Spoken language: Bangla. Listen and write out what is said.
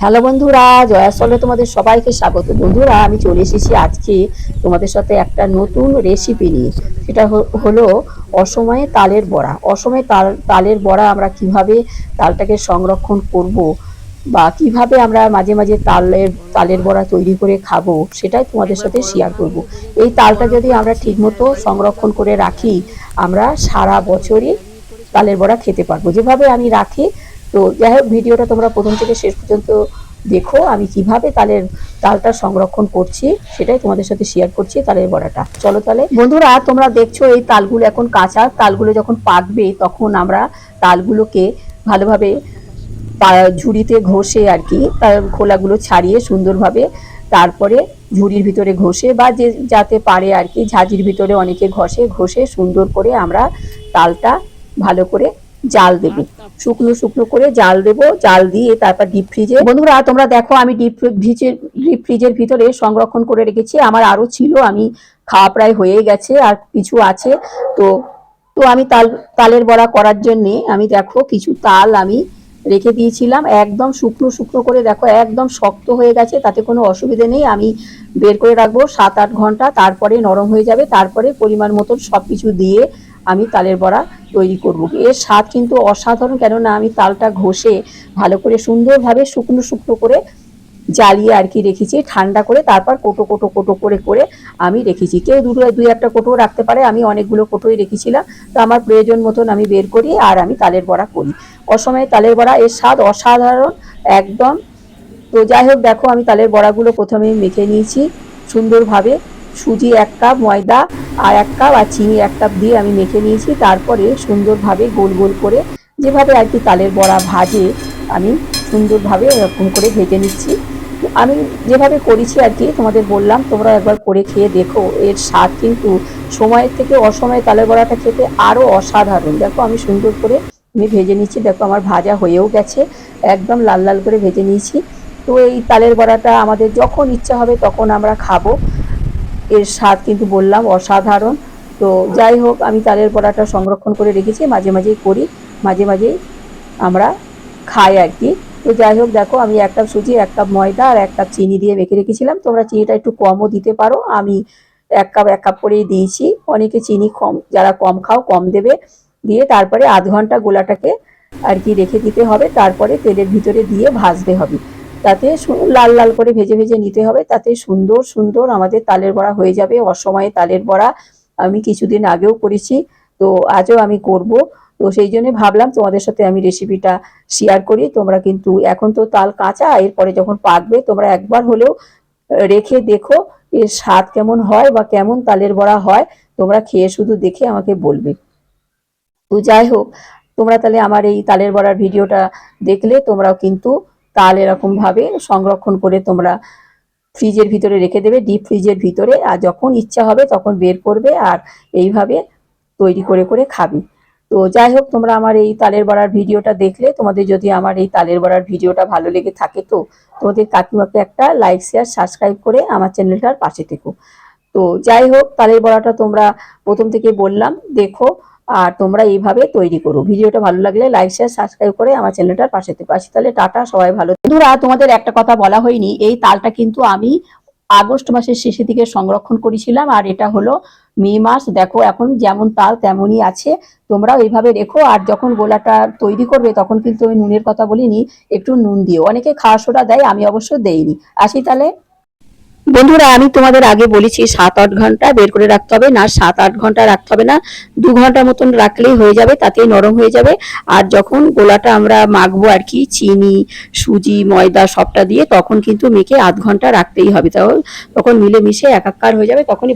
হ্যালো বন্ধুরা, জয়াসলে তোমাদের সবাইকে স্বাগত। বন্ধুরা, আমি চলে এসেছি আজকে তোমাদের সাথে একটা নতুন রেসিপি নিয়ে। সেটা হলো অসময়ে তালের বড়া। অসময়ে তালের বড়া আমরা কিভাবে তালটাকে সংরক্ষণ করব বা কিভাবে আমরা মাঝে মাঝে তালের বড়া তৈরি করে খাবো, সেটাই তোমাদের সাথে শেয়ার করব। এই তালটা যদি আমরা ঠিকমতো সংরক্ষণ করে রাখি, আমরা সারা বছরই তালের বড়া খেতে পারবো যেভাবে আমি রাখি। তো যাই হোক, ভিডিওটা তোমরা প্রথম থেকে শেষ পর্যন্ত দেখো আমি কিভাবে তালটা সংরক্ষণ করছি, সেটাই তোমাদের সাথে শেয়ার করছি। তালের বড়াটা চলো তাহলে। বন্ধুরা, তোমরা দেখছো এই তালগুলো এখন কাঁচা। তালগুলো যখন পাকবে তখন আমরা তালগুলোকে ভালোভাবে ঝুড়িতে ঘষে আর কি তার খোলাগুলো ছাড়িয়ে সুন্দরভাবে, তারপরে ঝুড়ির ভিতরে ঘষে বা যে যাতে পারে আর কি, ঝাঁঝির ভিতরে অনেকে ঘষে সুন্দর করে আমরা তালটা ভালো করে জাল দেব। শুকনো শুকনো করে জাল দেব। জাল দিয়ে তারপর ডিপ ফ্রিজে, বন্ধুরা তোমরা দেখো আমি ডিপ ফ্রিজের ভিতরে সংরক্ষণ করে রেখেছি। আমার আরো ছিল, আমি খাওয়া প্রায় হয়ে গেছে, আর কিছু আছে। তো তো আমি তালের বড়া করার জন্য আমি দেখো কিছু তাল আমি রেখে দিয়েছিলাম একদম শুকনো শুকনো করে। দেখো একদম শক্ত হয়ে গেছে, তাতে কোনো অসুবিধে নেই। আমি বের করে রাখবো 7-8 ঘন্টা, তারপরে নরম হয়ে যাবে। তারপরে পরিমাণ মতন সব কিছু দিয়ে আমি তালের বড়া তৈরি করব। এর স্বাদ কিন্তু অসাধারণ, কেননা আমি তালটা ঘষে ভালো করে সুন্দরভাবে শুকনো শুকনো করে জ্বালিয়ে আর কি রেখেছি ঠান্ডা করে। তারপর কোটো কোটো কোটো করে করে আমি রেখেছি। কেউ দুই একটা কোটো রাখতে পারে, আমি অনেকগুলো কোটোই রেখেছিলাম। তো আমার প্রয়োজন মতন আমি বের করি আর আমি তালের বড়া করি। অসময়ে তালের বড়া, এর স্বাদ অসাধারণ একদম। তো যাই হোক, দেখো আমি তালের বড়াগুলো প্রথমে মেখে নিয়েছি সুন্দরভাবে। সুজি 1 কাপ, ময়দা আর 1 কাপ, আর চিনি 1 কাপ দিয়ে আমি মেখে নিয়েছি। তারপরে সুন্দরভাবে গোল গোল করে যেভাবে আর কি তালের বড়া ভাজে, আমি সুন্দরভাবে এরকম করে ভেজে নিচ্ছি। আমি যেভাবে করেছি আর কি তোমাদের বললাম, তোমরা একবার করে খেয়ে দেখো। এর স্বাদ কিন্তু সময়ের থেকে অসময়ে তালের বড়াটা খেতে আরও অসাধারণ। দেখো আমি সুন্দর করে আমি ভেজে নিচ্ছি। দেখো আমার ভাজা হয়েও গেছে, একদম লাল লাল করে ভেজে নিয়েছি। তো এই তালের বড়াটা আমাদের যখন ইচ্ছা হবে তখন আমরা খাবো। এর স্বাদ কিন্তু বললাম অসাধারণ। তো যাই হোক, আমি তালের বড়াটা সংরক্ষণ করে রেখেছি, মাঝে মাঝেই করি, মাঝে মাঝেই আমরা খাই আর কি। তো যাই হোক, দেখো আমি 1 কাপ সুজি, 1 কাপ ময়দা আর 1 কাপ চিনি দিয়ে মেখে রেখেছিলাম। তোমরা চিনিটা একটু কমও দিতে পারো, আমি 1 কাপ করেই দিয়েছি। অনেকে চিনি কম, যারা কম খাও কম দেবে। দিয়ে তারপরে আধ ঘন্টা গোলাটাকে আর কি রেখে দিতে হবে। তারপরে তেলের ভিতরে দিয়ে ভাজতে হবে, তাতে লাল লাল করে ভেজে ভেজে নিতে হবে। তাতে সুন্দর সুন্দর আমাদের তালের বড়া হয়ে যাবে। অসময়ে তালের বড়া আমি কিছুদিন আগেও করেছি, তো আজও আমি করব। তো সেই জন্য ভাবলাম তোমাদের সাথে আমি রেসিপিটা শেয়ার করি। তোমরা কিন্তু এখন তো তাল কাঁচা, এরপরে যখন পাকবে তোমরা একবার হলেও রেখে দেখো এর স্বাদ কেমন হয় বা কেমন তালের বড়া হয়। তোমরা খেয়ে শুধু দেখে আমাকে বলবে। তো যাই হোক, তোমরা তাহলে আমার এই তালের বড়ার ভিডিওটা দেখলে তোমরাও কিন্তু তাল এরকম ভাবে সংরক্ষণ করে তোমরা ফ্রিজের ভিতরে রেখে দেবে, ডিপ ফ্রিজের ভিতরে। আর যখন ইচ্ছা হবে তখন বের করবে আর এইভাবে তৈরি করে করে খাবে। তো যাই হোক, তোমরা আমার এই তালের বড়ার ভিডিওটা দেখলে, তোমাদের যদি আমার এই তালের বড়ার ভিডিওটা ভালো লেগে থাকে, তো তোমাদের কাকিমাকে একটা লাইক শেয়ার সাবস্ক্রাইব করে আমার চ্যানেলটার পাশে থেকো। তো যাই হোক, তালের বড়াটা তোমরা প্রথম থেকে বললাম দেখো, আর তোমরা এইভাবে তৈরি করো। ভিডিওটা ভালো লাগলে লাইক শেয়ার সাবস্ক্রাইব করে আমার চ্যানেলটার পাশে থেকো। আসি তাহলে, টাটা, সবাই ভালো। বন্ধুরা, তোমাদের একটা কথা বলা হয়নি, এই তালটা কিন্তু আমি আগস্ট মাসের শেষের দিকে সংরক্ষণ করেছিলাম, আর এটা হলো মে মাস। দেখো এখন যেমন তাল তেমনই আছে, তোমরাও এইভাবে রেখো। আর যখন গোলাটা তৈরি করবে তখন কিন্তু আমি নুনের কথা বলিনি, একটু নুন দিও। অনেকে খাওয়া সোডা দেয়, আমি অবশ্য দেইনি। আসি তাহলে। বন্ধুরা, আমি তোমাদের আগে বলেছি 7-8 ঘন্টা বের করে রাখতে হবে না, 7-8 ঘন্টা রাখতে হবে না, 2 ঘন্টা মতন রাখলেই হয়ে যাবে, তাতেই নরম হয়ে যাবে। আর যখন গোলাটা আমরা মাখবো আর কি, চিনি সুজি ময়দা সবটা দিয়ে, তখন কিন্তু মেখে আধ ঘন্টা রাখতেই হবে। তখন মিলেমিশে একাকার হয়ে যাবে, তখনই